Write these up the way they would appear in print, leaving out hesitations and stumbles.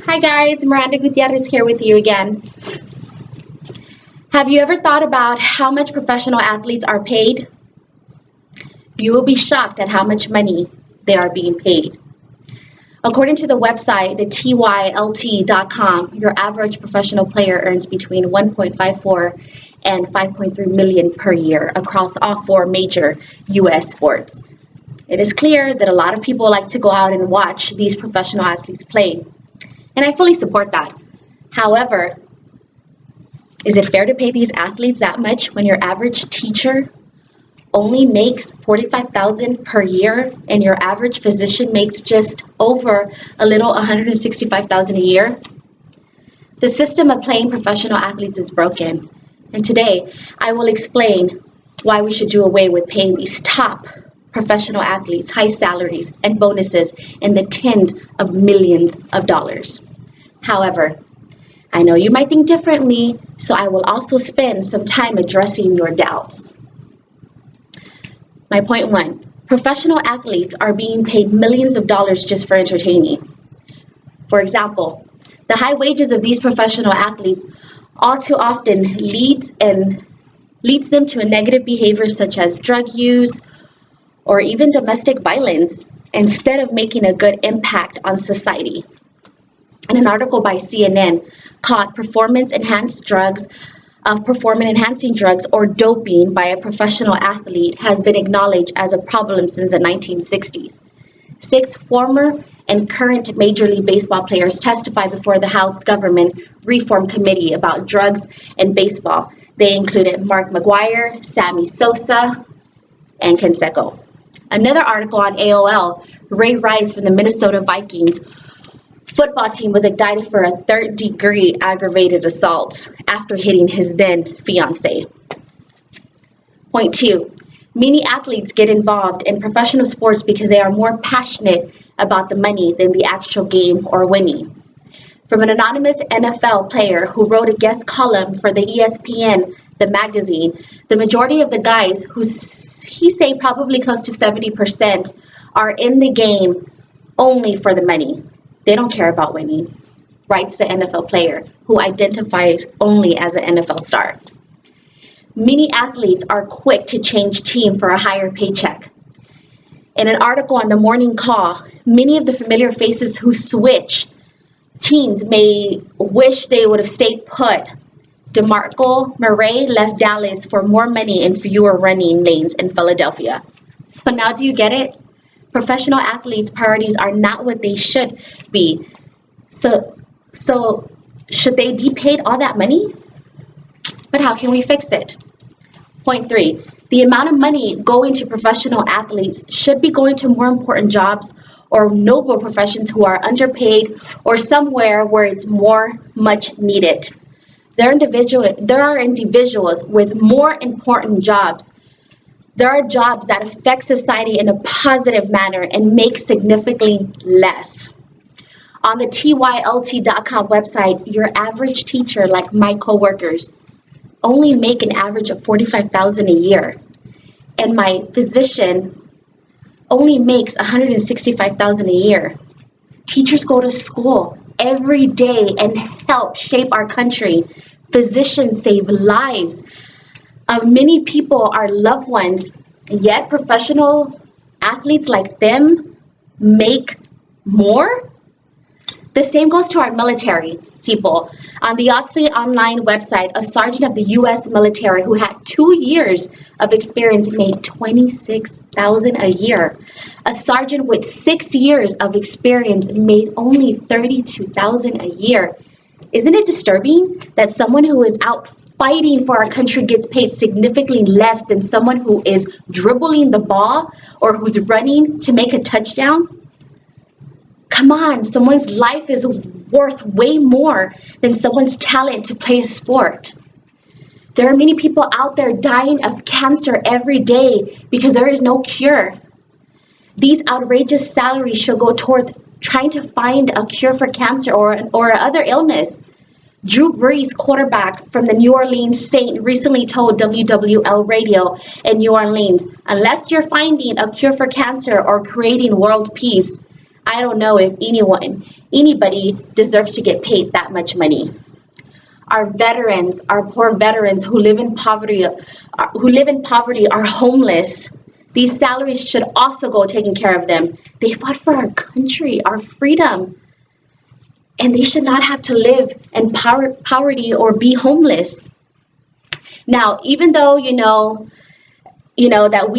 Hi guys, Miranda Gutierrez here with you again. Have you ever thought about how much professional athletes are paid? You will be shocked at how much money they are being paid. According to the website, the TYLT.com, your average professional player earns between 1.54 and 5.3 million per year across all four major US sports. It is clear that a lot of people like to go out and watch these professional athletes play, and I fully support that. However, is it fair to pay these athletes that much when your average teacher only makes $45,000 per year and your average physician makes just over a little $165,000 a year? The system of paying professional athletes is broken, and today I will explain why we should do away with paying these top professional athletes high salaries and bonuses in the tens of millions of dollars. However, I know you might think differently, so I will also spend some time addressing your doubts. My point one, professional athletes are being paid millions of dollars just for entertaining. For example, the high wages of these professional athletes all too often leads them to a negative behavior such as drug use or even domestic violence instead of making a good impact on society. In an article by CNN called Performance Enhancing Drugs or Doping by a Professional Athlete has been acknowledged as a problem since the 1960s. 6 former and current Major League Baseball players testified before the House Government Reform Committee about drugs and baseball. They included Mark McGwire, Sammy Sosa, and Canseco. Another article on AOL, Ray Rice from the Minnesota Vikings football team was indicted for a third-degree aggravated assault after hitting his then fiancée. Point 2. Many athletes get involved in professional sports because they are more passionate about the money than the actual game or winning. From an anonymous NFL player who wrote a guest column for the ESPN, the magazine, the majority of the guys who he say probably close to 70% are in the game only for the money. They don't care about winning, writes the NFL player who identifies only as an NFL star. Many athletes are quick to change team for a higher paycheck. In an article on the Morning Call, many of the familiar faces who switch teams may wish they would have stayed put. DeMarco Murray left Dallas for more money and fewer running lanes in Philadelphia. So now do you get it? Professional athletes' priorities are not what they should be. So should they be paid all that money? But how can we fix it? Point 3, the amount of money going to professional athletes should be going to more important jobs or noble professions who are underpaid or somewhere where it's much needed. There are individuals with more important jobs. There are jobs that affect society in a positive manner and make significantly less. On the TYLT.com website, your average teacher, like my coworkers, only make an average of $45,000 a year. And my physician only makes $165,000 a year. Teachers go to school every day and help shape our country. Physicians save lives of many people are loved ones, yet professional athletes like them make more? The same goes to our military people. On the Yahtzee online website, a sergeant of the U.S. military who had 2 years of experience made $26,000 a year. A sergeant with 6 years of experience made only $32,000 a year. Isn't it disturbing that someone who is out fighting for our country gets paid significantly less than someone who is dribbling the ball or who's running to make a touchdown? Come on, someone's life is worth way more than someone's talent to play a sport. There are many people out there dying of cancer every day because there is no cure. These outrageous salaries should go toward trying to find a cure for cancer or other illness. Drew Brees, quarterback from the New Orleans Saints, recently told WWL Radio in New Orleans, unless you're finding a cure for cancer or creating world peace, I don't know if anybody deserves to get paid that much money. Our veterans, our poor veterans who live in poverty, are homeless. These salaries should also go taking care of them. They fought for our country, our freedom, and they should not have to live in poverty or be homeless. Now, even though that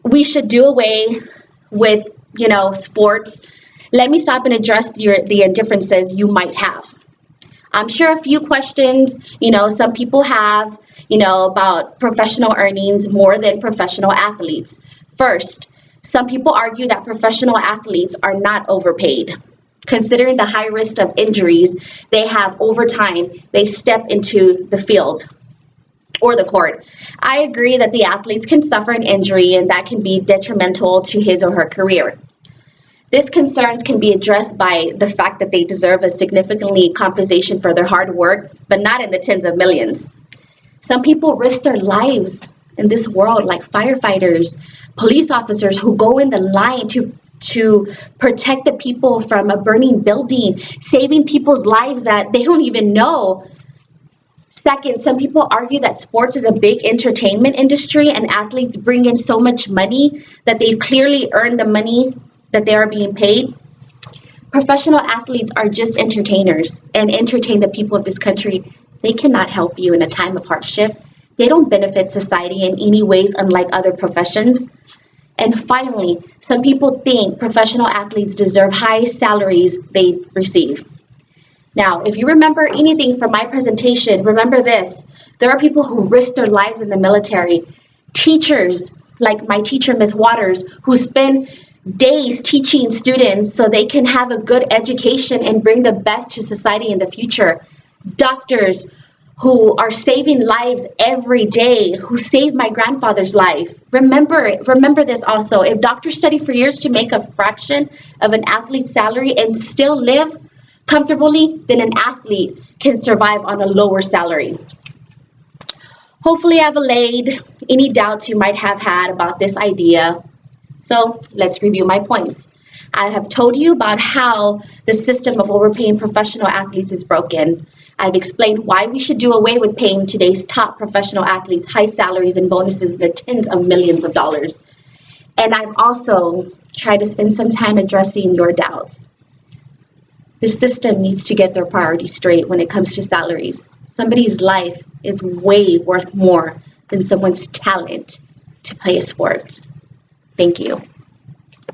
we should do away with sports, let me stop and address the differences you might have. I'm sure a few questions, some people have, about professional earnings more than professional athletes. First, some people argue that professional athletes are not overpaid. Considering the high risk of injuries they have over time, they step into the field or the court. I agree that the athletes can suffer an injury and that can be detrimental to his or her career. These concerns can be addressed by the fact that they deserve a significantly compensation for their hard work, but not in the tens of millions. Some people risk their lives in this world, like firefighters, police officers who go in the line to protect the people from a burning building, saving people's lives that they don't even know. Second, some people argue that sports is a big entertainment industry and athletes bring in so much money that they've clearly earned the money that they are being paid. Professional athletes are just entertainers and entertain the people of this country. They cannot help you in a time of hardship. They don't benefit society in any ways, unlike other professions. And finally, some people think professional athletes deserve high salaries they receive. Now, if you remember anything from my presentation, remember this. There are people who risk their lives in the military. Teachers, like my teacher, Ms. Waters, who spend days teaching students so they can have a good education and bring the best to society in the future. Doctors who are saving lives every day, who saved my grandfather's life. Remember this also. If doctors study for years to make a fraction of an athlete's salary and still live comfortably, then an athlete can survive on a lower salary. Hopefully I've allayed any doubts you might have had about this idea. So let's review my points. I have told you about how the system of overpaying professional athletes is broken. I've explained why we should do away with paying today's top professional athletes high salaries and bonuses in the tens of millions of dollars. And I've also tried to spend some time addressing your doubts. The system needs to get their priorities straight when it comes to salaries. Somebody's life is way worth more than someone's talent to play a sport. Thank you.